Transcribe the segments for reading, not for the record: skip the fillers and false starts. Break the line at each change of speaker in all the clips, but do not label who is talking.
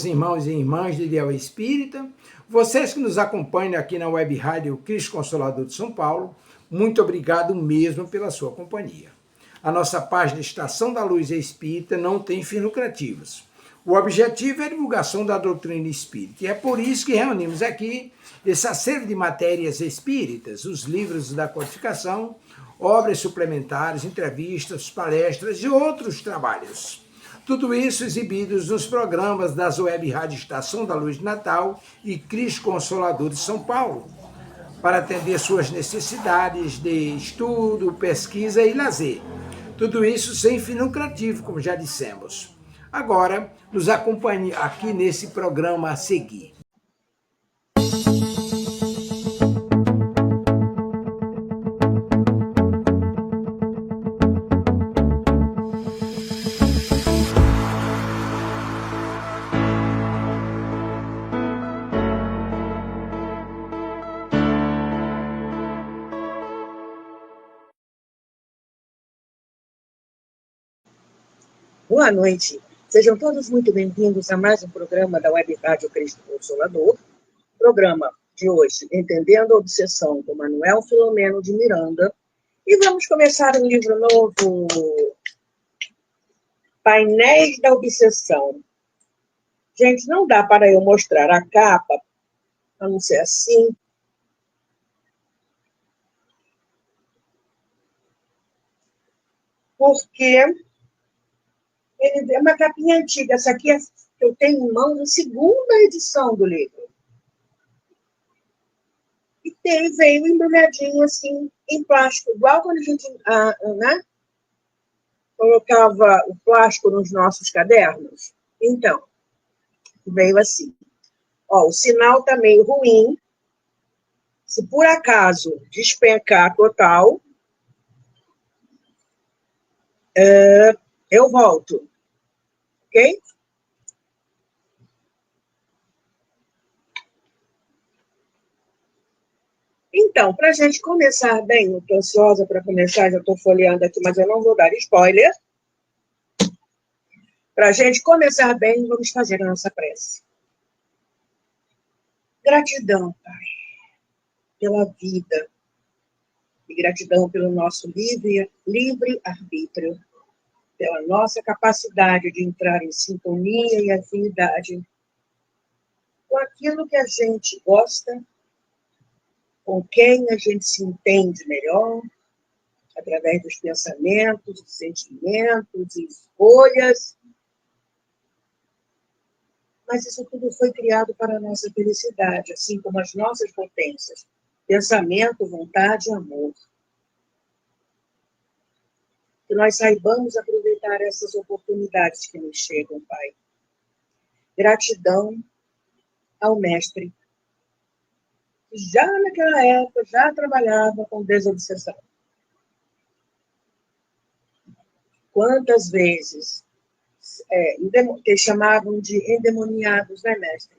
amados irmãos e irmãs de Ideal Espírita, vocês que nos acompanham aqui na Web Rádio Cristo Consolador de São Paulo, muito obrigado mesmo pela sua companhia. A nossa página Estação da Luz Espírita não tem fins lucrativos. O objetivo é a divulgação da doutrina espírita, e é por isso que reunimos aqui esse acervo de matérias espíritas, os livros da codificação, obras suplementares, entrevistas, palestras e outros trabalhos. Tudo isso exibidos nos programas das Web Rádio Estação da Luz de Natal e Cristo Consolador de São Paulo, para atender suas necessidades de estudo, pesquisa e lazer. Tudo isso sem fim lucrativo, como já dissemos. Agora, nos acompanhe aqui nesse programa a seguir.
Boa noite. Sejam todos muito bem-vindos a mais um programa da Web Rádio Cristo Consolador. Programa de hoje, Entendendo a Obsessão, com Manuel Filomeno de Miranda. E vamos começar um livro novo, Painéis da Obsessão. Gente, não dá para eu mostrar a capa, a não ser assim. Porque ele é uma capinha antiga. Essa aqui é que eu tenho em mãos a segunda edição do livro. E veio embrulhadinho assim, em plástico, igual quando a gente colocava o plástico nos nossos cadernos. Então, veio assim. Ó, o sinal está meio ruim. Se por acaso despencar total, eu volto. Ok? Então, para a gente começar bem, eu estou ansiosa para começar, já estou folheando aqui, mas eu não vou dar spoiler. Para a gente começar bem, vamos fazer a nossa prece. Gratidão, Pai, pela vida, e gratidão pelo nosso livre arbítrio, pela nossa capacidade de entrar em sintonia e afinidade com aquilo que a gente gosta, com quem a gente se entende melhor, através dos pensamentos, dos sentimentos e escolhas. Mas isso tudo foi criado para a nossa felicidade, assim como as nossas potências, pensamento, vontade e amor. Que nós saibamos aproveitar essas oportunidades que nos chegam, Pai. Gratidão ao Mestre, que já naquela época já trabalhava com desobsessão. Quantas vezes que chamavam de endemoniados, né, Mestre?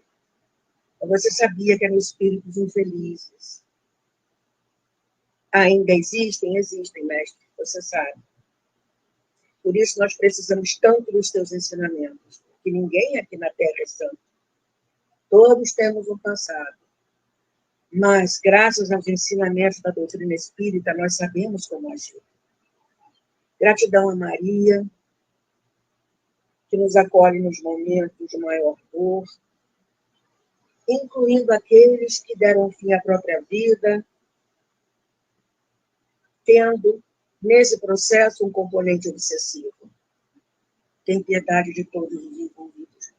Você sabia que eram espíritos infelizes. Ainda existem? Existem, Mestre, você sabe. Por isso nós precisamos tanto dos teus ensinamentos, que ninguém aqui na Terra é santo. Todos temos um passado. Mas, graças aos ensinamentos da doutrina espírita, nós sabemos como agir. Gratidão a Maria, que nos acolhe nos momentos de maior dor, incluindo aqueles que deram fim à própria vida, tendo, nesse processo, um componente obsessivo. Tem piedade de todos os envolvidos.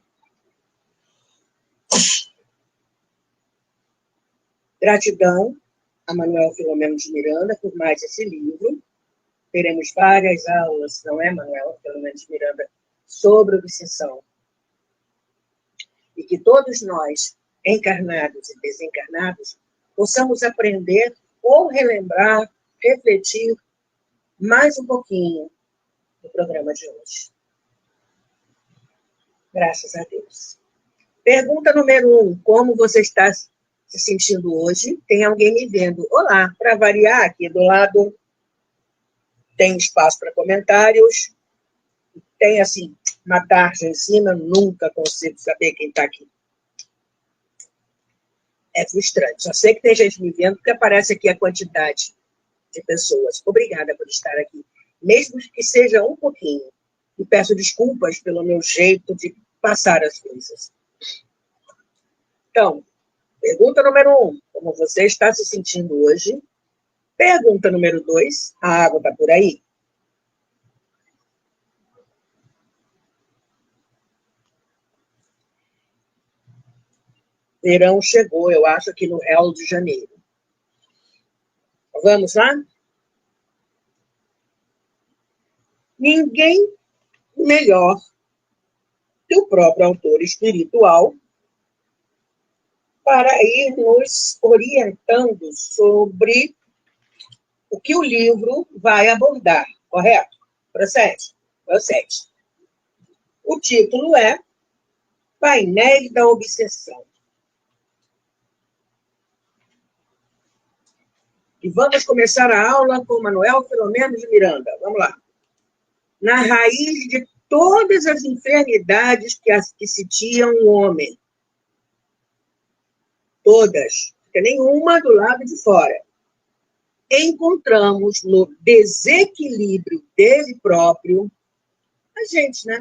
Gratidão a Manuel Filomeno de Miranda por mais esse livro. Teremos várias aulas, não é, Manuel Filomeno de Miranda, sobre obsessão. E que todos nós, encarnados e desencarnados, possamos aprender ou relembrar, refletir mais um pouquinho do programa de hoje. Graças a Deus. Pergunta número 1. Como você está se sentindo hoje? Tem alguém me vendo? Olá, para variar, aqui do lado tem espaço para comentários. tem, assim, uma tarja em cima, eu nunca consigo saber quem está aqui. É frustrante. Só sei que tem gente me vendo, porque aparece aqui a quantidade de pessoas. Obrigada por estar aqui. Mesmo que seja um pouquinho. E peço desculpas pelo meu jeito de passar as coisas. Então, pergunta número 1. Como você está se sentindo hoje? Pergunta número 2. A água está por aí? Verão chegou, eu acho, aqui no Rio de Janeiro. Vamos lá? Ninguém melhor que o próprio autor espiritual para ir nos orientando sobre o que o livro vai abordar, correto? Procede. O título é Painel da Obsessão. E vamos começar a aula com Manuel Filomeno de Miranda. Vamos lá. Na raiz de todas as enfermidades que sitiam o homem. Todas. Porque nenhuma do lado de fora. Encontramos no desequilíbrio dele próprio a gente, né?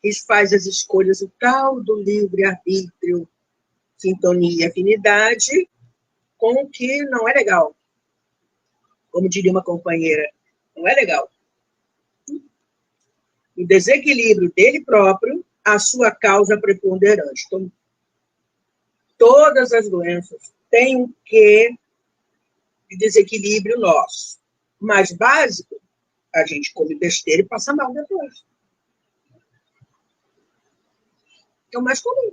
Que faz as escolhas, o tal do livre-arbítrio, sintonia e afinidade, com o que não é legal. Como diria uma companheira, não é legal. O desequilíbrio dele próprio, a sua causa preponderante. Então, todas as doenças têm um quê de desequilíbrio nosso. O mais básico, a gente come besteira e passa mal depois. É o mais comum.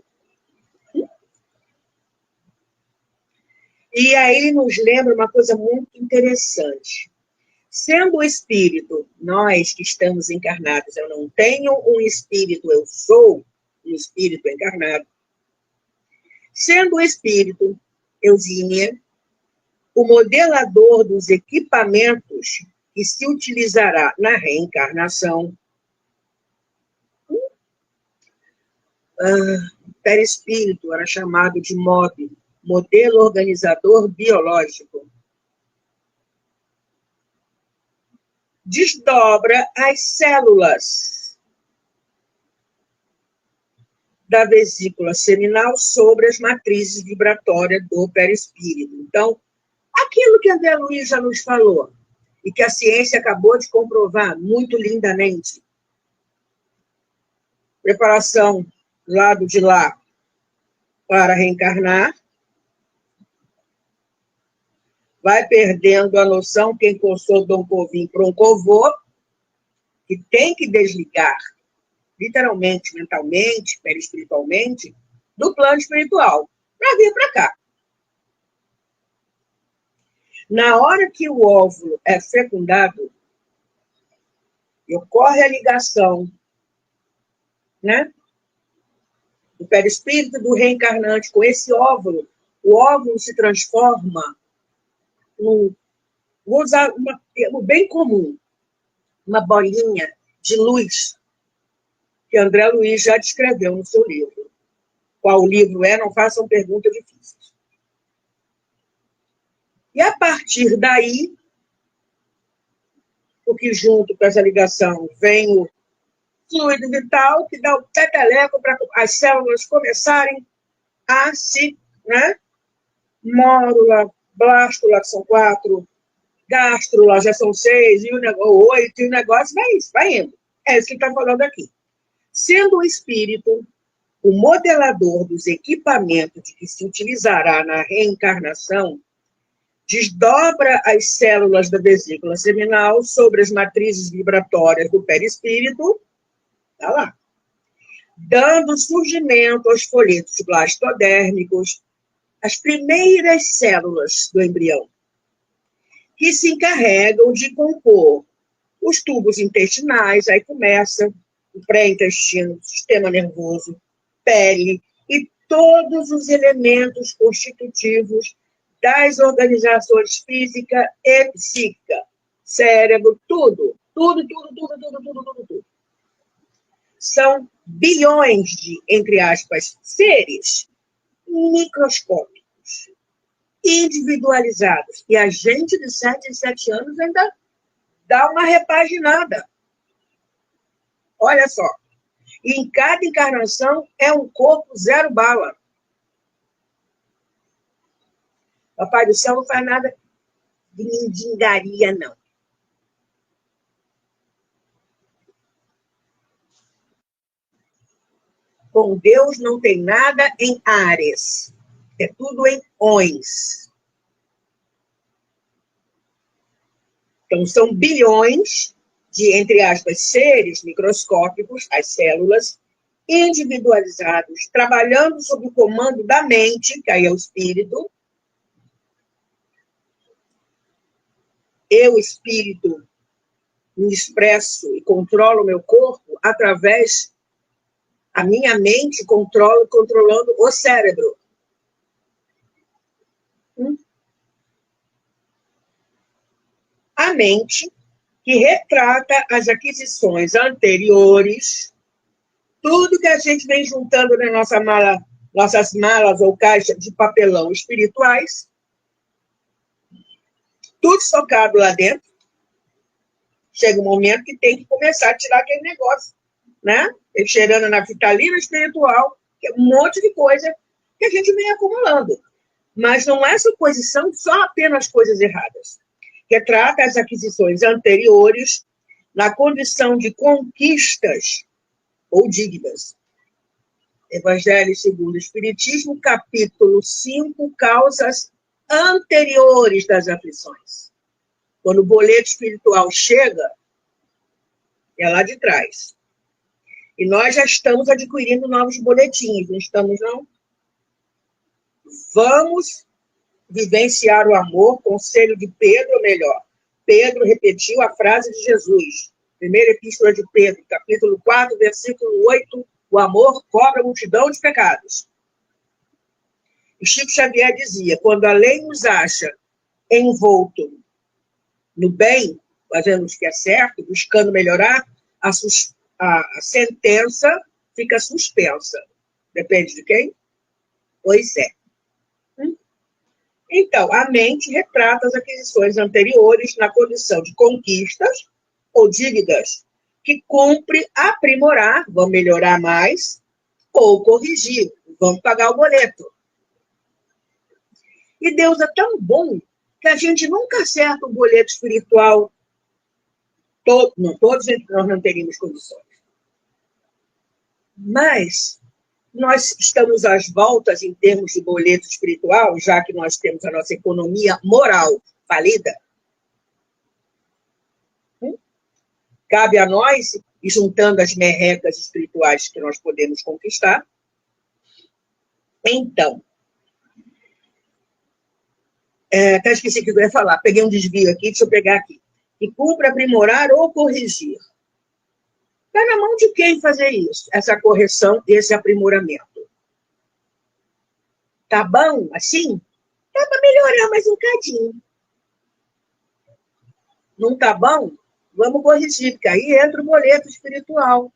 E aí nos lembra uma coisa muito interessante. Sendo o espírito, nós que estamos encarnados, eu não tenho um espírito, eu sou um espírito encarnado. Sendo o espírito, Eusínia, o modelador dos equipamentos que se utilizará na reencarnação, perispírito era chamado de MOB, modelo organizador biológico, desdobra as células da vesícula seminal sobre as matrizes vibratórias do perispírito. Então, aquilo que André Luiz já nos falou, e que a ciência acabou de comprovar muito lindamente. Preparação do lado de lá para reencarnar, vai perdendo a noção, quem coçou Dom Covim Proncovô, que tem que desligar, literalmente, mentalmente, perispiritualmente, do plano espiritual, para vir para cá. Na hora que o óvulo é fecundado, e ocorre a ligação, né, do perispírito do reencarnante com esse óvulo, o óvulo se transforma num, vou usar um termo bem comum, uma bolinha de luz, que André Luiz já descreveu no seu livro. Qual o livro é? Não façam perguntas difíceis. E a partir daí, porque junto com essa ligação vem o fluido vital, que dá o peteleco para as células começarem a se, né? Mórula, blástula, que são 4, gástrula, já são 6, ou 8, e o negócio vai indo. É isso que ele está falando aqui. Sendo o espírito o modelador dos equipamentos de que se utilizará na reencarnação, desdobra as células da vesícula seminal sobre as matrizes vibratórias do perispírito, tá lá, dando surgimento aos folhetos blastodérmicos, as primeiras células do embrião, que se encarregam de compor os tubos intestinais, aí começa o pré-intestino, sistema nervoso, pele e todos os elementos constitutivos das organizações física e psíquica, cérebro, tudo. Tudo, tudo, tudo, tudo, tudo, tudo, tudo. São bilhões de, entre aspas, seres microscópicos, individualizados. E a gente de 7 em 7 anos ainda dá uma repaginada. Olha só. E em cada encarnação é um corpo zero bala. Papai do céu não faz nada de mendigaria, não. Com Deus não tem nada em ares. É tudo em ons. Então, são bilhões de, entre aspas, seres microscópicos, as células, individualizados, trabalhando sob o comando da mente, que aí é o espírito. Eu, espírito, me expresso e controlo o meu corpo através a minha mente controlando o cérebro. A mente, que retrata as aquisições anteriores, tudo que a gente vem juntando na nossas malas ou caixas de papelão espirituais, tudo socado lá dentro. Chega um momento que tem que começar a tirar aquele negócio, né? Cheirando na naftalina espiritual, que é um monte de coisa que a gente vem acumulando. Mas não é suposição só apenas coisas erradas. Retrata as aquisições anteriores na condição de conquistas ou dívidas. Evangelho segundo o Espiritismo, capítulo 5, causas anteriores das aflições. Quando o boleto espiritual chega, é lá de trás. E nós já estamos adquirindo novos boletins, não estamos, não? Vamos vivenciar o amor, conselho de Pedro, ou melhor, Pedro repetiu a frase de Jesus. Primeira epístola de Pedro, capítulo 4, versículo 8, o amor cobra a multidão de pecados. E Chico Xavier dizia, quando a lei nos acha envolto no bem, fazendo o que é certo, buscando melhorar, a sentença fica suspensa. Depende de quem? Pois é. Então, a mente retrata as aquisições anteriores na condição de conquistas ou dívidas, que cumpre aprimorar, vão melhorar mais, ou corrigir, vão pagar o boleto. E Deus é tão bom que a gente nunca acerta o boleto espiritual. Não todos nós não teríamos condições. Mas nós estamos às voltas em termos de boleto espiritual, já que nós temos a nossa economia moral falida. Cabe a nós, e juntando as merrecas espirituais que nós podemos conquistar. Então, até esqueci o que eu ia falar, peguei um desvio aqui, deixa eu pegar aqui. Que cumpre aprimorar ou corrigir. Está na mão de quem fazer isso? Essa correção, esse aprimoramento. Tá bom assim? Dá para melhorar mais um cadinho. Não tá bom? Vamos corrigir, porque aí entra o boleto espiritual.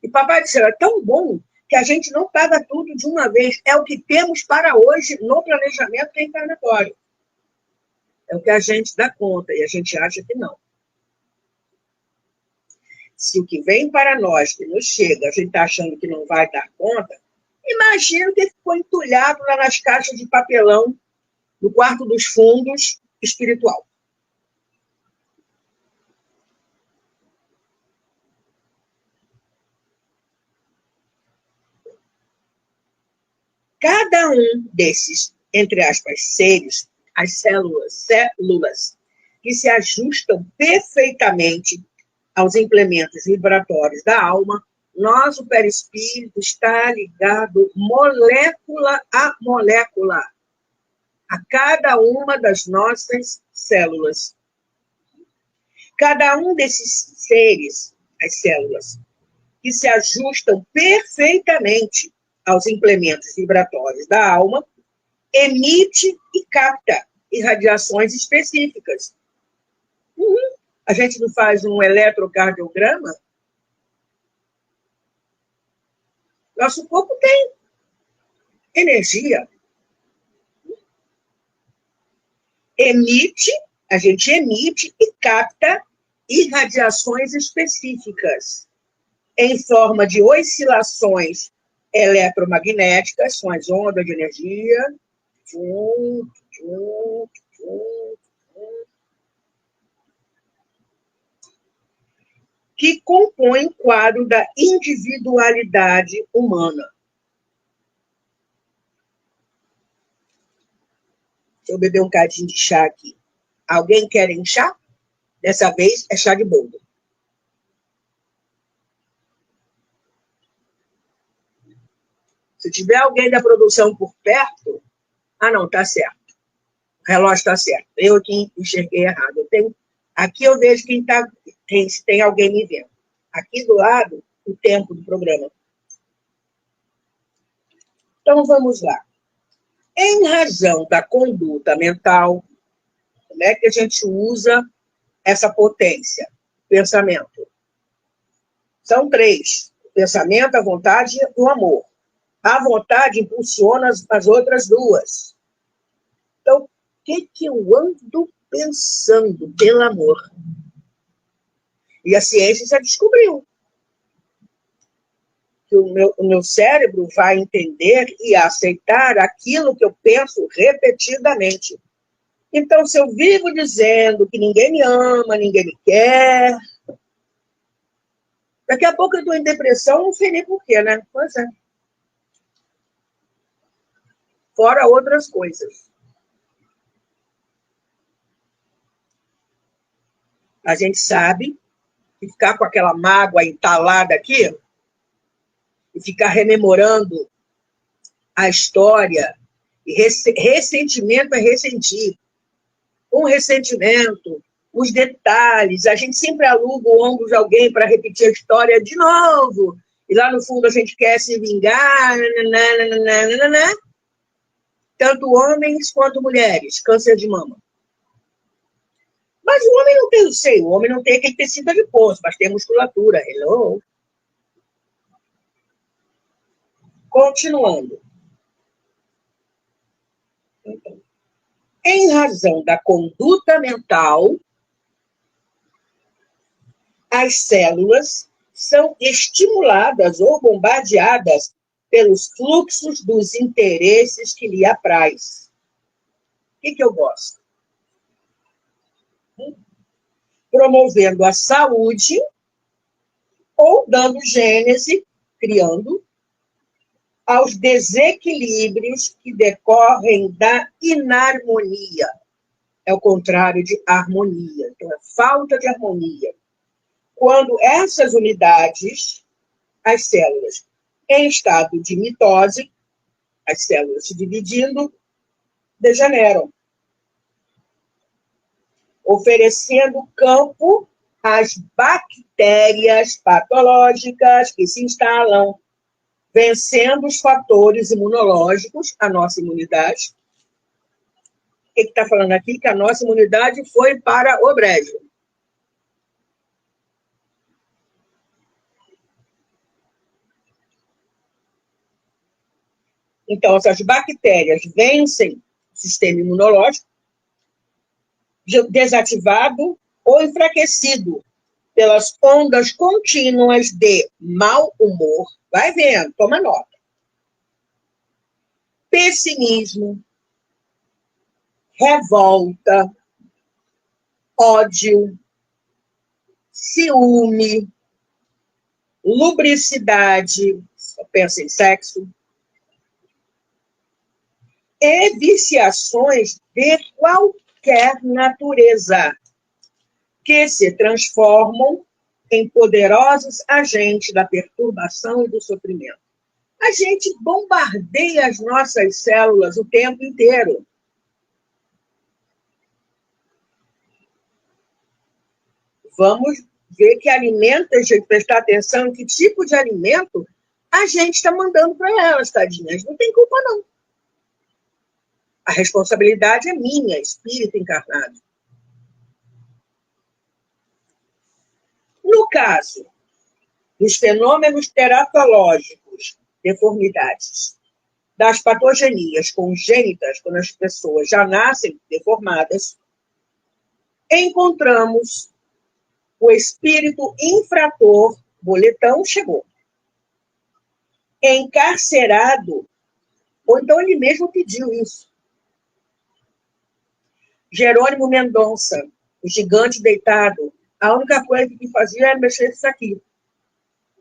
E Papai do Céu é tão bom que a gente não paga tudo de uma vez. É o que temos para hoje no planejamento reencarnatório. É o que a gente dá conta e a gente acha que não. Se o que vem para nós, que nos chega, a gente está achando que não vai dar conta, imagina que ficou entulhado lá nas caixas de papelão, no quarto dos fundos espiritual. Cada um desses, entre aspas, seres, as células, que se ajustam perfeitamente aos implementos vibratórios da alma, nosso perispírito está ligado molécula a molécula a cada uma das nossas células. Cada um desses seres, as células, que se ajustam perfeitamente aos implementos vibratórios da alma, emite e capta irradiações específicas. A gente não faz um eletrocardiograma? Nosso corpo tem energia. A gente emite e capta irradiações específicas em forma de oscilações eletromagnéticas, são as ondas de energia, que compõem o quadro da individualidade humana. Deixa eu beber um cadinho de chá aqui. Alguém quer chá? Dessa vez é chá de boldo. Se tiver alguém da produção por perto... Ah, não, tá certo. O relógio está certo. Eu aqui enxerguei errado. Aqui eu vejo se tem alguém me vendo. Aqui do lado, o tempo do programa. Então, vamos lá. Em razão da conduta mental, como é que a gente usa essa potência? Pensamento. São 3. O pensamento, a vontade e o amor. A vontade impulsiona as outras 2. Então, o que eu ando pensando, pelo amor? E a ciência já descobriu que o meu cérebro vai entender e aceitar aquilo que eu penso repetidamente. Então, se eu vivo dizendo que ninguém me ama, ninguém me quer, daqui a pouco eu estou em depressão, não sei nem porquê, né? Pois é. Fora outras coisas. A gente sabe que ficar com aquela mágoa entalada aqui e ficar rememorando a história, e ressentimento é ressentir. Com ressentimento, os detalhes, a gente sempre aluga o ombro de alguém para repetir a história de novo, e lá no fundo a gente quer se vingar, nananana. Tanto homens quanto mulheres, câncer de mama. Mas o homem não tem o seio, o homem não tem aquele tecido adiposo, mas tem musculatura. Hello? Continuando. Então, em razão da conduta mental, as células são estimuladas ou bombardeadas pelos fluxos dos interesses que lhe apraz. O que eu gosto? Promovendo a saúde ou dando gênese, criando, aos desequilíbrios que decorrem da inarmonia. É o contrário de harmonia. Então, é falta de harmonia. Quando essas unidades, as células, em estado de mitose, as células se dividindo, degeneram, oferecendo campo às bactérias patológicas que se instalam, vencendo os fatores imunológicos, a nossa imunidade. O que está falando aqui? Que a nossa imunidade foi para o brejo. Então, essas bactérias vencem o sistema imunológico, desativado ou enfraquecido pelas ondas contínuas de mau humor. Vai vendo, toma nota. Pessimismo, revolta, ódio, ciúme, lubricidade, só pensa em sexo, e viciações de qualquer natureza, que se transformam em poderosos agentes da perturbação e do sofrimento. A gente bombardeia as nossas células o tempo inteiro. Vamos ver que alimento, deixa eu prestar atenção em que tipo de alimento a gente está mandando para elas, tadinhas. Não tem culpa, não. A responsabilidade é minha, espírito encarnado. caso dos fenômenos teratológicos, deformidades, das patogenias congênitas, quando as pessoas já nascem deformadas, encontramos o espírito infrator, boletão chegou, encarcerado, ou então ele mesmo pediu isso. Jerônimo Mendonça, o gigante deitado, a única coisa que fazia era mexer isso aqui.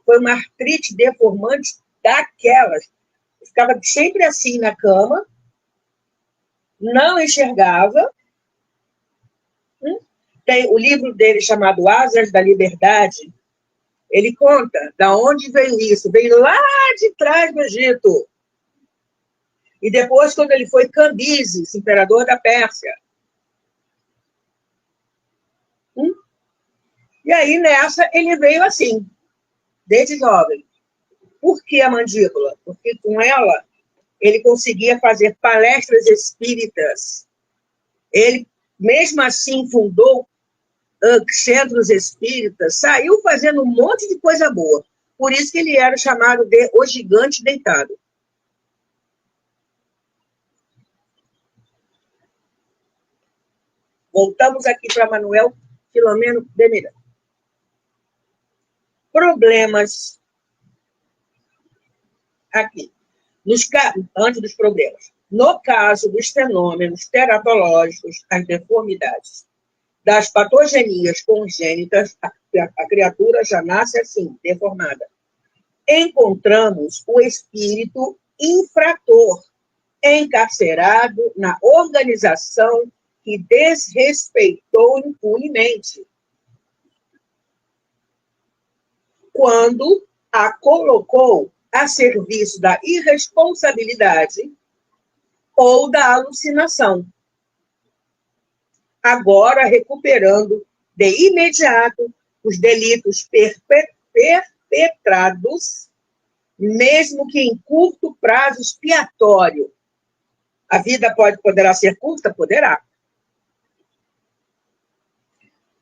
Foi uma artrite deformante daquelas. Ficava sempre assim na cama, não enxergava. Tem o livro dele chamado Asas da Liberdade. Ele conta da onde veio isso. Veio lá de trás do Egito. E depois, quando ele foi Cambises, imperador da Pérsia. E aí, nessa, ele veio assim, desde jovem. Por que a mandíbula? Porque com ela, ele conseguia fazer palestras espíritas. Ele, mesmo assim, fundou centros espíritas, saiu fazendo um monte de coisa boa. Por isso que ele era chamado de o gigante deitado. Voltamos aqui para Manuel Filomeno de Miranda. Problemas aqui. Antes dos problemas. No caso dos fenômenos teratológicos, as deformidades, das patogenias congênitas, a criatura já nasce assim, deformada. Encontramos o espírito infrator, encarcerado na organização que desrespeitou impunemente, quando a colocou a serviço da irresponsabilidade ou da alucinação, agora recuperando de imediato os delitos perpetrados, mesmo que em curto prazo expiatório. A vida poderá ser curta? Poderá.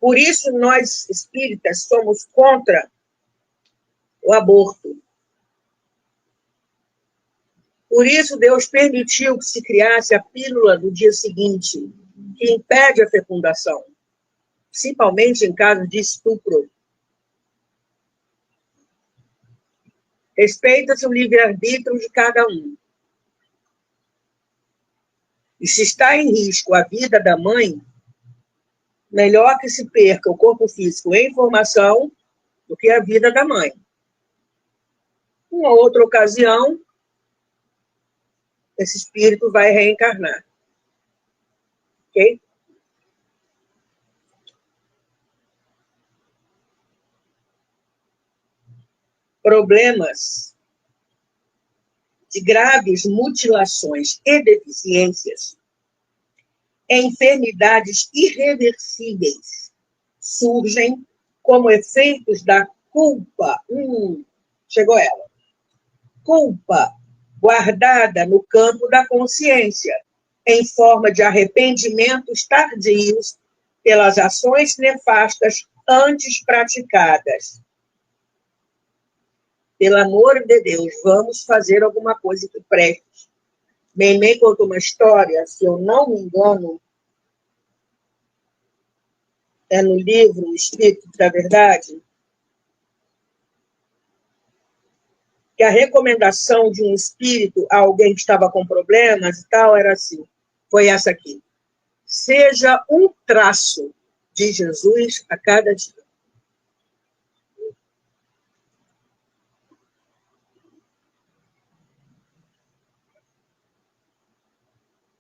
Por isso, nós espíritas somos contra o aborto. Por isso, Deus permitiu que se criasse a pílula do dia seguinte, que impede a fecundação, principalmente em casos de estupro. Respeita-se o livre-arbítrio de cada um. E se está em risco a vida da mãe, melhor que se perca o corpo físico em formação do que a vida da mãe. Uma outra ocasião, esse espírito vai reencarnar. Ok? Problemas de graves mutilações e deficiências, enfermidades irreversíveis surgem como efeitos da culpa. Chegou ela. Culpa guardada no campo da consciência, em forma de arrependimentos tardios pelas ações nefastas antes praticadas. Pelo amor de Deus, vamos fazer alguma coisa que preste. Meimei contou uma história, se eu não me engano, é no livro O Espírito da Verdade, que a recomendação de um espírito a alguém que estava com problemas e tal era assim, foi essa aqui. Seja um traço de Jesus a cada dia.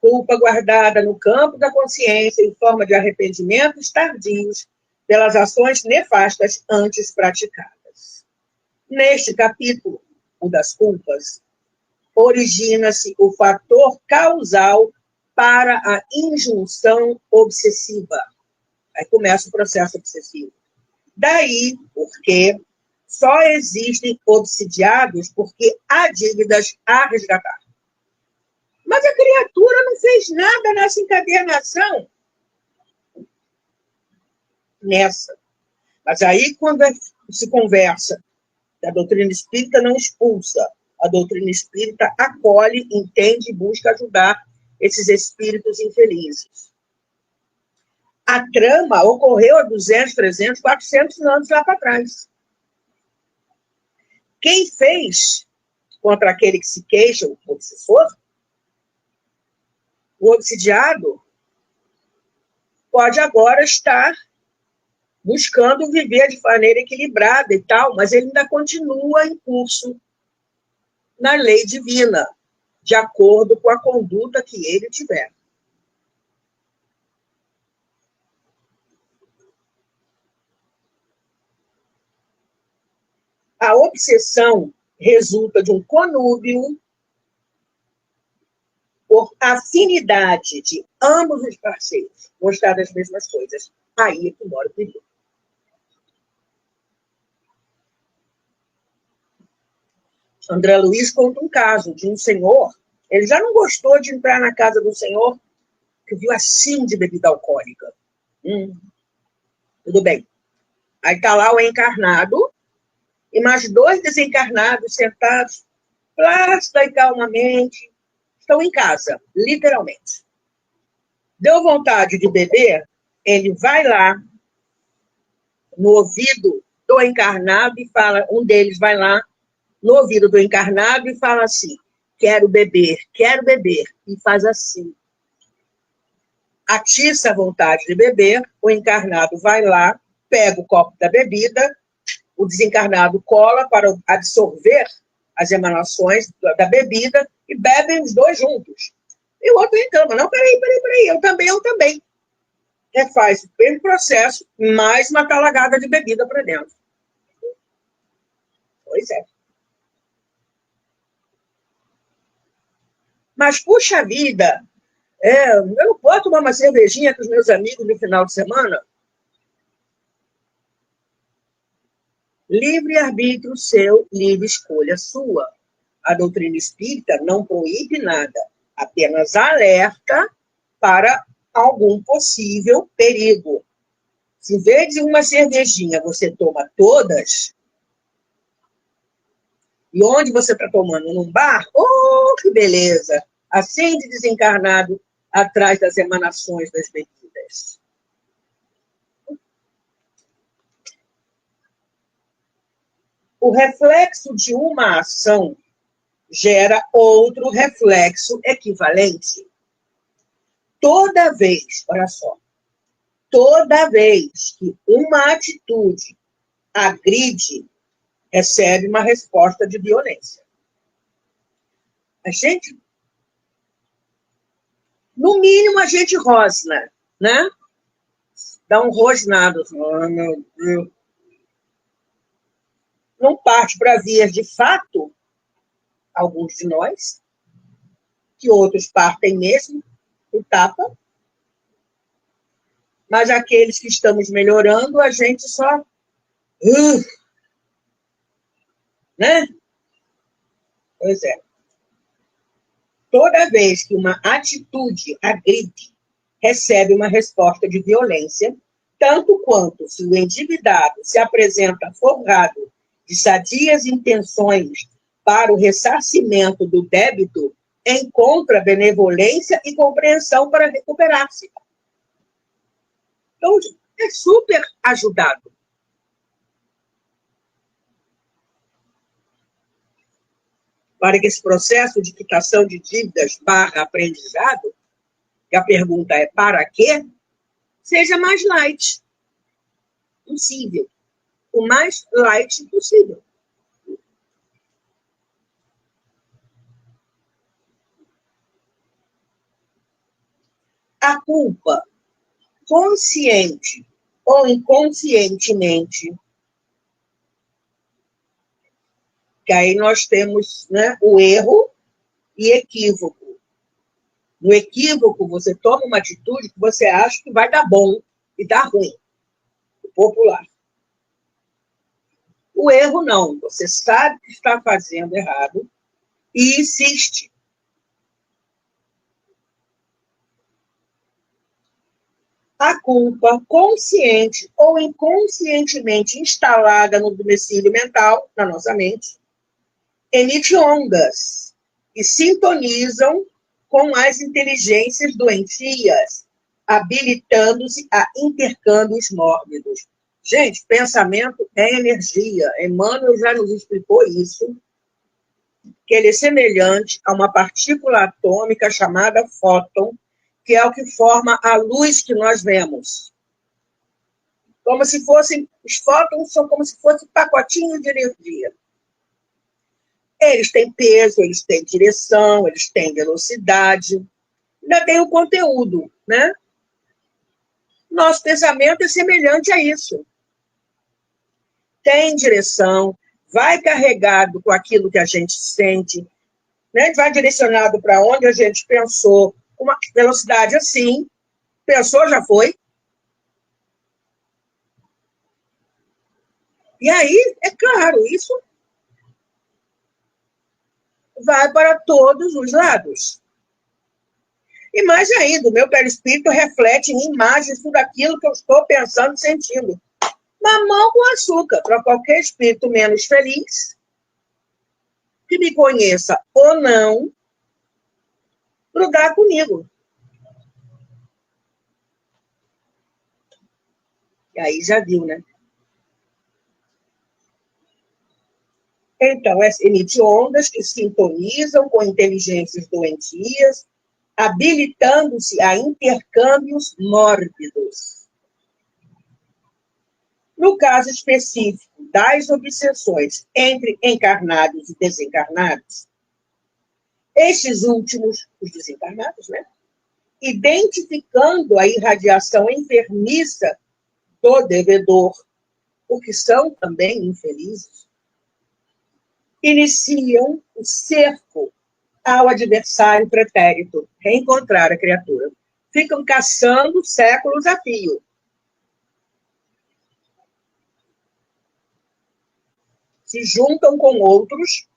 Culpa guardada no campo da consciência em forma de arrependimentos tardios pelas ações nefastas antes praticadas. Neste capítulo, o das culpas, origina-se o fator causal para a injunção obsessiva. Aí começa o processo obsessivo. Daí, porque só existem obsidiados porque há dívidas a resgatar. Mas a criatura não fez nada nessa encadernação. Nessa. Mas aí, quando se conversa, a doutrina espírita não expulsa, a doutrina espírita acolhe, entende e busca ajudar esses espíritos infelizes. A trama ocorreu há 200, 300, 400 anos lá para trás. Quem fez contra aquele que se queixa, o obsessor, o obsidiado, pode agora estar buscando viver de maneira equilibrada e tal, mas ele ainda continua em curso na lei divina, de acordo com a conduta que ele tiver. A obsessão resulta de um conúbio por afinidade de ambos os parceiros, gostar das mesmas coisas. Aí é que mora o perigo. André Luiz conta um caso de um senhor, ele já não gostou de entrar na casa do senhor, que viu assim de bebida alcoólica. Tudo bem. Aí está lá o encarnado e mais 2 desencarnados sentados, plástica e calmamente, estão em casa, literalmente. Deu vontade de beber, ele vai lá no ouvido do encarnado e fala, um deles vai lá no ouvido do encarnado e fala assim, quero beber, e faz assim. Atiça a vontade de beber, o encarnado vai lá, pega o copo da bebida, o desencarnado cola para absorver as emanações da bebida e bebem os 2 juntos. E o outro reclama, não, peraí, eu também. Refaz o mesmo processo, mais uma talagada de bebida para dentro. Pois é. Mas, puxa vida, eu não posso tomar uma cervejinha com os meus amigos no final de semana? Livre-arbítrio seu, livre escolha sua. A doutrina espírita não proíbe nada, apenas alerta para algum possível perigo. Se em vez de uma cervejinha você toma todas, e onde você está tomando? Num bar? Oh, que beleza! Acende desencarnado atrás das emanações das bebidas. O reflexo de uma ação gera outro reflexo equivalente. Toda vez, olha só, toda vez que uma atitude agride, recebe uma resposta de violência. A gente, no mínimo, a gente rosna, né? Dá um rosnado. Oh, meu Deus. Não parte para vias de fato, alguns de nós, que outros partem mesmo, o tapa, mas aqueles que estamos melhorando, a gente só... né? Pois é. Toda vez que uma atitude agride, recebe uma resposta de violência, tanto quanto se o endividado se apresenta forrado de sadias intenções para o ressarcimento do débito, encontra benevolência e compreensão para recuperar-se. Então, é super ajudado. Para que esse processo de quitação de dívidas / aprendizado, que a pergunta é para quê, seja mais light possível. O mais light possível. A culpa, consciente ou inconscientemente, que aí nós temos, né, o erro e equívoco. No equívoco, você toma uma atitude que você acha que vai dar bom e dá ruim. O popular. O erro não. Você sabe que está fazendo errado e insiste. a culpa, consciente ou inconscientemente instalada no domicílio mental, na nossa mente, emite ondas que sintonizam com as inteligências doentias, habilitando-se a intercâmbios mórbidos. Gente, pensamento é energia. Emmanuel já nos explicou isso, que ele é semelhante a uma partícula atômica chamada fóton, que é o que forma a luz que nós vemos. Como se fossem, os fótons são como se fossem pacotinhos de energia. Eles têm peso, eles têm direção, eles têm velocidade, ainda tem o conteúdo, né? Nosso pensamento é semelhante a isso. Tem direção, vai carregado com aquilo que a gente sente, né? Vai direcionado para onde a gente pensou, com uma velocidade assim, pensou, já foi. E aí, é claro, isso vai para todos os lados. E mais ainda, o meu perispírito reflete em imagens tudo aquilo que eu estou pensando e sentindo. Mamão com açúcar, para qualquer espírito menos feliz, que me conheça ou não, grudar comigo. E aí já viu, né? Então, emite ondas que sintonizam com inteligências doentias, habilitando-se a intercâmbios mórbidos. No caso específico das obsessões entre encarnados e desencarnados, estes últimos, os desencarnados, né, identificando a irradiação enfermiça do devedor, porque são também infelizes, iniciam o cerco ao adversário pretérito, reencontrar a criatura. Ficam caçando séculos a fio. Se juntam com outros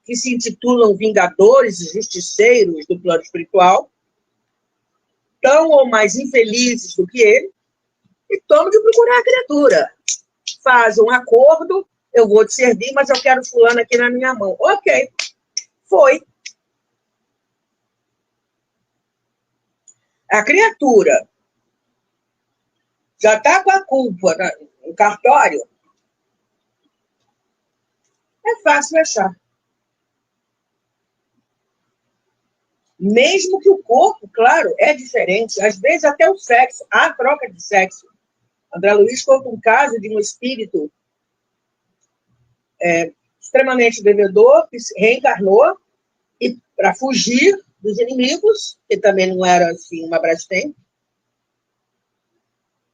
que se intitulam vingadores e justiceiros do plano espiritual, tão ou mais infelizes do que ele, e tomam de procurar a criatura. Faz um acordo, eu vou te servir, mas eu quero fulano aqui na minha mão. Ok, foi. A criatura já está com a culpa no cartório, é fácil achar. Mesmo que o corpo, claro, é diferente. Às vezes até o sexo, há troca de sexo. André Luiz conta um caso de um espírito extremamente devedor, que reencarnou, e para fugir dos inimigos, que também não era assim uma Brastemp,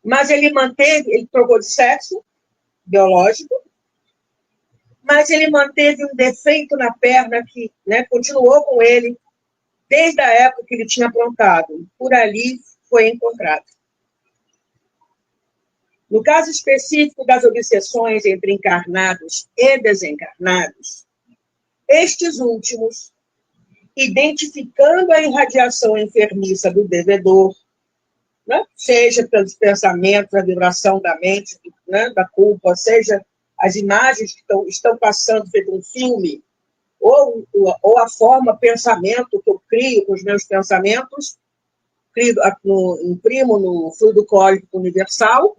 mas ele trocou de sexo biológico, mas ele manteve um defeito na perna que, né, continuou com ele desde a época que ele tinha aprontado. Por ali foi encontrado. No caso específico das obsessões entre encarnados e desencarnados, estes últimos, identificando a irradiação enfermiça do devedor, né, seja pelos pensamentos, a vibração da mente, né, da culpa, seja as imagens que estão passando feito um filme, ou a forma pensamento que eu crio com os meus pensamentos, imprimo no fluido cósmico universal,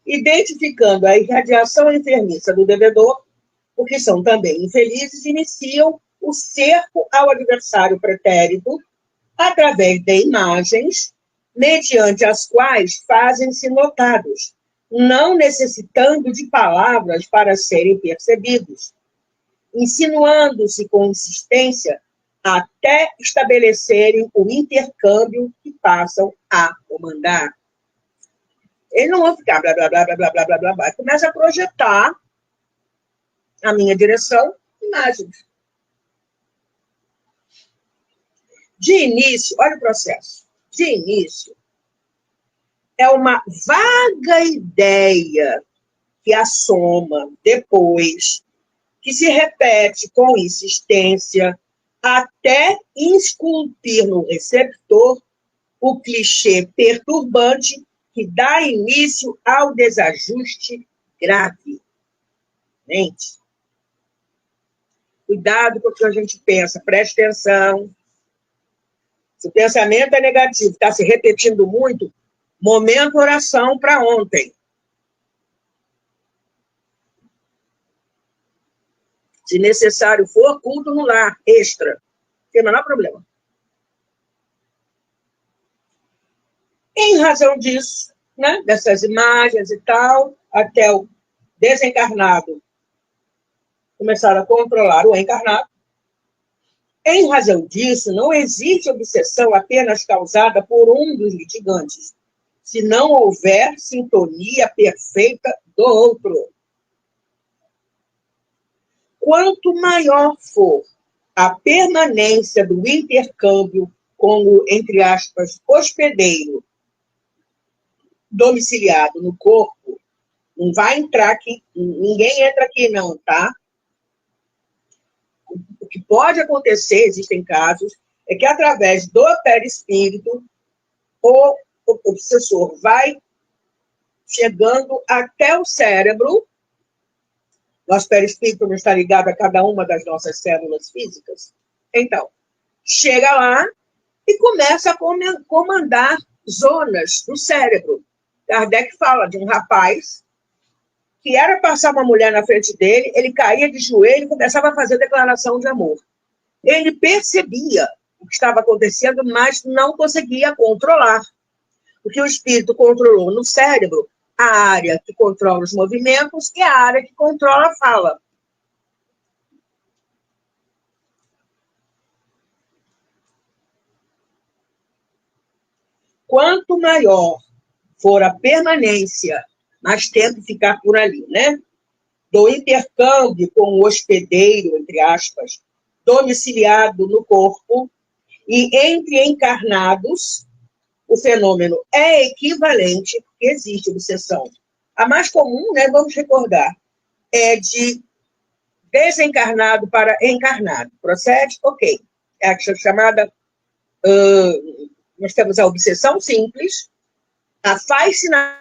identificando a irradiação enfermiça do devedor, porque são também infelizes, iniciam o cerco ao adversário pretérito através de imagens, mediante as quais fazem-se notados, não necessitando de palavras para serem percebidos, insinuando-se com insistência até estabelecerem o intercâmbio que passam a comandar. Eles não vão ficar blá, blá, blá, blá, blá, blá, blá, blá, blá. Começa a projetar a minha direção, imagens. De início, olha o processo. De início, é uma vaga ideia que assoma depois, que se repete com insistência, até esculpir no receptor o clichê perturbante que dá início ao desajuste grave. Gente, cuidado com o que a gente pensa, preste atenção. Se o pensamento é negativo, está se repetindo muito, momento oração para ontem. Se necessário for, culto no lar, extra. Não tem o menor problema. Em razão disso, né, dessas imagens e tal, até o desencarnado começar a controlar o encarnado, em razão disso, não existe obsessão apenas causada por um dos litigantes, se não houver sintonia perfeita do outro. Quanto maior for a permanência do intercâmbio com o, entre aspas, hospedeiro domiciliado no corpo, não vai entrar aqui, ninguém entra aqui não, tá? O que pode acontecer, existem casos, é que através do perispírito, o obsessor vai chegando até o cérebro. Nosso perispírito não está ligado a cada uma das nossas células físicas. Então, chega lá e começa a comandar zonas do cérebro. Kardec fala de um rapaz que era passar uma mulher na frente dele, ele caía de joelho e começava a fazer declaração de amor. Ele percebia o que estava acontecendo, mas não conseguia controlar. Porque o espírito controlou no cérebro a área que controla os movimentos e a área que controla a fala. Quanto maior for a permanência, mais tempo ficar por ali, né? Do intercâmbio com o hospedeiro, entre aspas, domiciliado no corpo, e entre encarnados, o fenômeno é equivalente, porque existe obsessão. A mais comum, né, vamos recordar, é de desencarnado para encarnado. Procede? Ok. É a chamada... nós temos a obsessão simples, a fascinação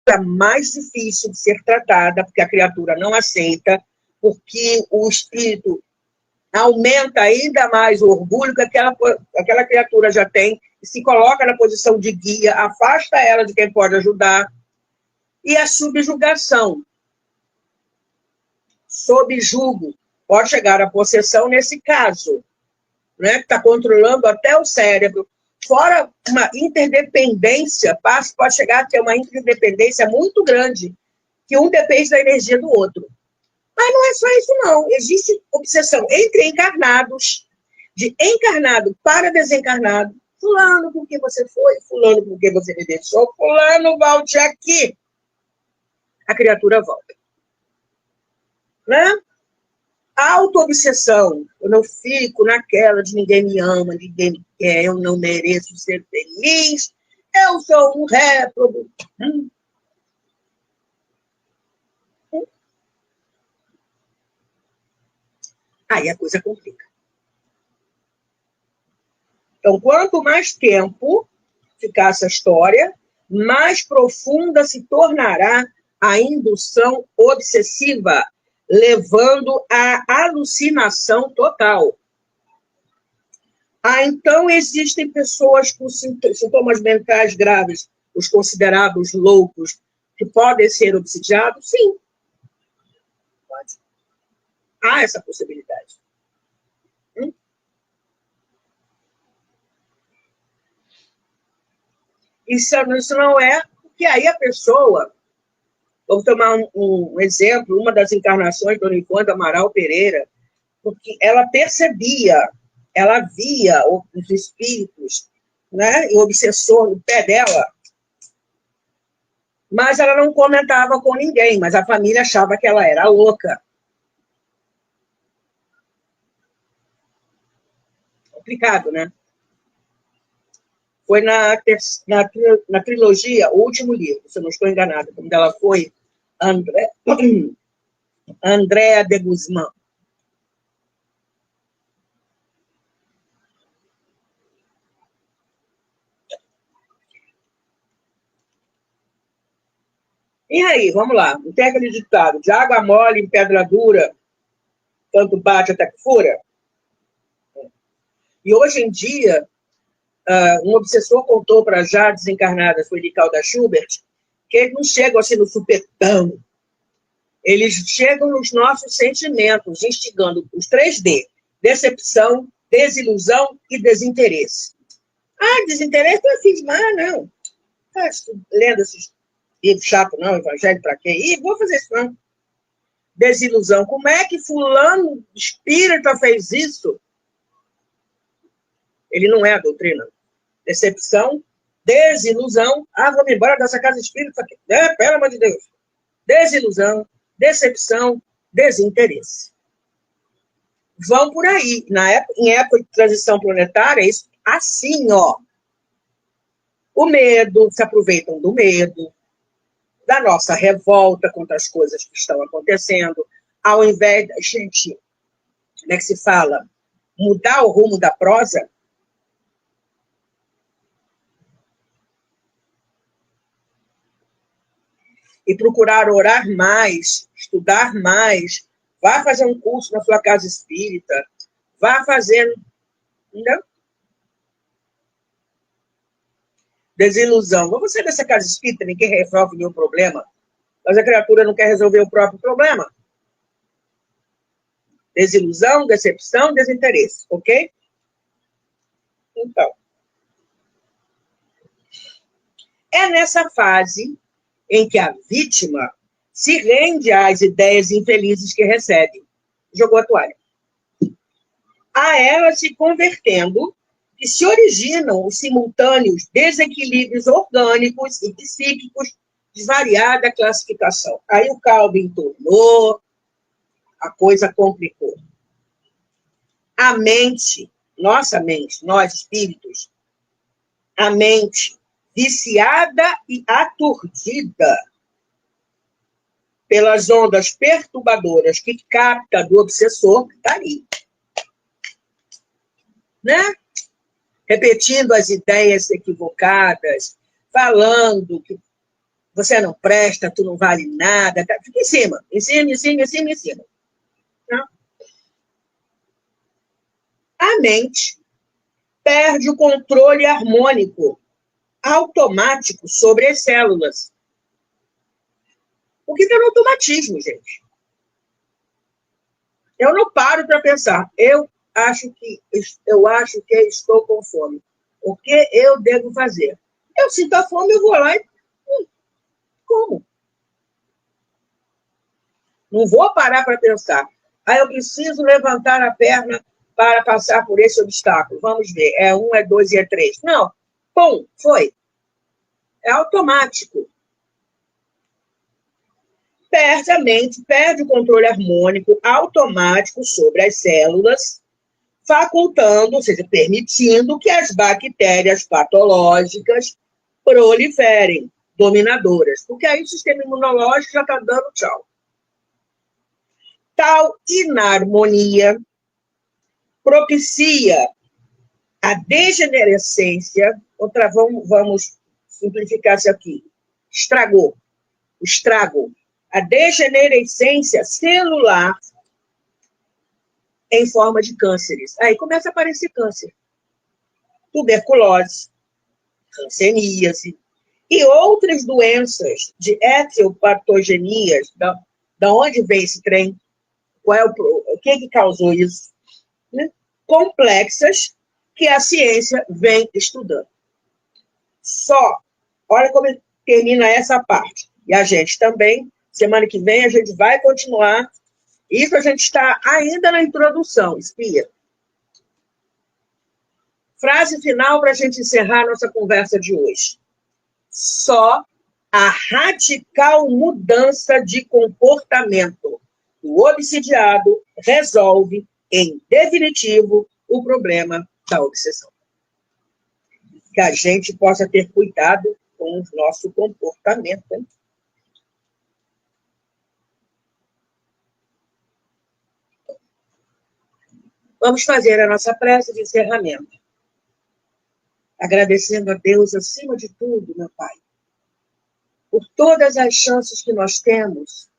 é mais difícil de ser tratada, porque a criatura não aceita, porque o espírito aumenta ainda mais o orgulho que aquela criatura já tem, e se coloca na posição de guia, afasta ela de quem pode ajudar. E a subjugação. Sob julgo. Pode chegar à possessão nesse caso, né, que está controlando até o cérebro. Fora uma interdependência, pode chegar a ter uma interdependência muito grande, que um depende da energia do outro. Mas não é só isso, não. Existe obsessão entre encarnados, de encarnado para desencarnado. Fulano, por que você foi? Fulano, por que você me deixou? Fulano, volte aqui. A criatura volta. Né? Auto-obsessão. Eu não fico naquela de ninguém me ama, ninguém me quer, eu não mereço ser feliz, eu sou um réprobo. Aí a coisa complica. Então, quanto mais tempo ficar essa história, mais profunda se tornará a indução obsessiva, levando à alucinação total. Então, existem pessoas com sintomas mentais graves, os considerados loucos, que podem ser obsidiados? Sim. Pode. Há essa possibilidade. Isso não é, porque aí a pessoa, vamos tomar um exemplo, uma das encarnações do Ivone Amaral Pereira, porque ela percebia, ela via os espíritos, né, e o obsessor no pé dela, mas ela não comentava com ninguém, mas a família achava que ela era louca. Complicado, né? Foi na trilogia, o último livro, se eu não estou enganada, quando ela foi Andréa de Guzmán. E aí, vamos lá. Não tem aquele ditado, de água mole em pedra dura, tanto bate até que fura? E hoje em dia, um obsessor contou para a já desencarnada Sueli-Calda Schubert que eles não chegam assim no supetão. Eles chegam nos nossos sentimentos, instigando os 3D: decepção, desilusão e desinteresse. Ah, desinteresse não é fim de mar, não. Tá lendo esses livros chato, não, evangelho para quê? Ih, vou fazer isso, não. Desilusão. Como é que fulano espírita fez isso? Ele não é a doutrina. Decepção, desilusão. Ah, vou me embora dessa casa espírita. Pelo amor de Deus. Desilusão, decepção, desinteresse. Vão por aí. Em época de transição planetária, é isso assim, ó. O medo, se aproveitam do medo, da nossa revolta contra as coisas que estão acontecendo, ao invés da gente, como é que se fala, mudar o rumo da prosa, e procurar orar mais, estudar mais, vá fazer um curso na sua casa espírita, vá fazer, não? Desilusão. Vamos sair dessa casa espírita, ninguém resolve nenhum problema, mas a criatura não quer resolver o próprio problema. Desilusão, decepção, desinteresse, ok? Então, é nessa fase em que a vítima se rende às ideias infelizes que recebe. Jogou a toalha. A ela se convertendo, que se originam os simultâneos desequilíbrios orgânicos e psíquicos de variada classificação. Aí o caldo entornou, a coisa complicou. A mente, nossa mente, nós espíritos, a mente viciada e aturdida pelas ondas perturbadoras que capta do obsessor, que está ali. Né? Repetindo as ideias equivocadas, falando que você não presta, tu não vale nada, tá? Fica em cima, em cima, em cima, em cima, em cima. Tá? A mente perde o controle harmônico automático sobre as células. O que está no automatismo, gente? Eu não paro para pensar. Eu acho que estou com fome. O que eu devo fazer? Eu sinto a fome, eu vou lá e como? Não vou parar para pensar. Ah, eu preciso levantar a perna para passar por esse obstáculo. Vamos ver. É 1, é 2 e é 3. Não. Pum, foi. É automático. Perde a mente, perde o controle harmônico automático sobre as células, facultando, ou seja, permitindo que as bactérias patológicas proliferem, dominadoras. Porque aí o sistema imunológico já está dando tchau. Tal inarmonia propicia a degenerescência, vamos simplificar isso aqui, o estrago, a degenerescência celular em forma de cânceres. Aí começa a aparecer câncer, tuberculose, hanseníase e outras doenças de etiopatogenias. Da onde vem esse trem? O que causou isso? Né? Complexas que a ciência vem estudando. Só, olha como termina essa parte. E a gente também, semana que vem, a gente vai continuar. Isso a gente está ainda na introdução, espia. Frase final para a gente encerrar nossa conversa de hoje. Só a radical mudança de comportamento do obsidiado resolve, em definitivo, o problema da obsessão. Que a gente possa ter cuidado com o nosso comportamento. Hein? Vamos fazer a nossa prece de encerramento. Agradecendo a Deus acima de tudo, meu Pai, por todas as chances que nós temos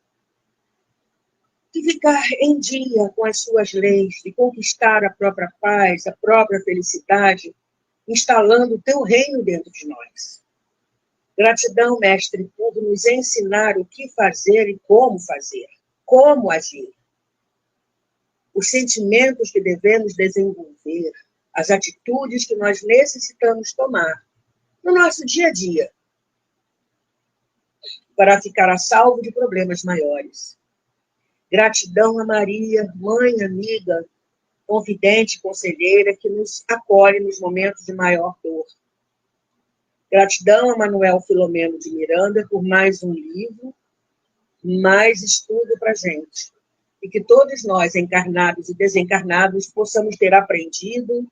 de ficar em dia com as suas leis, de conquistar a própria paz, a própria felicidade, instalando o teu reino dentro de nós. Gratidão, Mestre, por nos ensinar o que fazer e como agir. Os sentimentos que devemos desenvolver, as atitudes que nós necessitamos tomar no nosso dia a dia, para ficar a salvo de problemas maiores. Gratidão a Maria, mãe, amiga, confidente, conselheira, que nos acolhe nos momentos de maior dor. Gratidão a Manuel Filomeno de Miranda por mais um livro, mais estudo para a gente. E que todos nós, encarnados e desencarnados, possamos ter aprendido,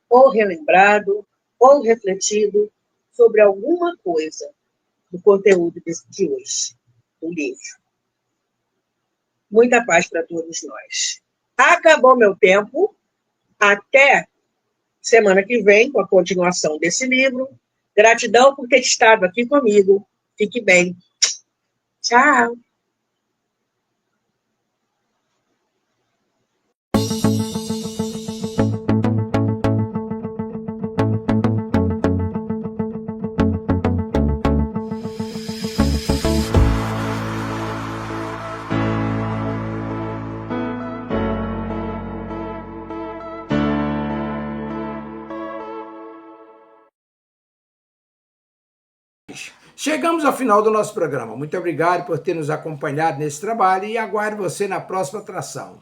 ou relembrado, ou refletido sobre alguma coisa do conteúdo de hoje, do livro. Muita paz para todos nós. Acabou meu tempo. Até semana que vem, com a continuação desse livro. Gratidão por ter estado aqui comigo. Fique bem. Tchau.
Chegamos ao final do nosso programa. Muito obrigado por ter nos acompanhado nesse trabalho e aguardo você na próxima atração.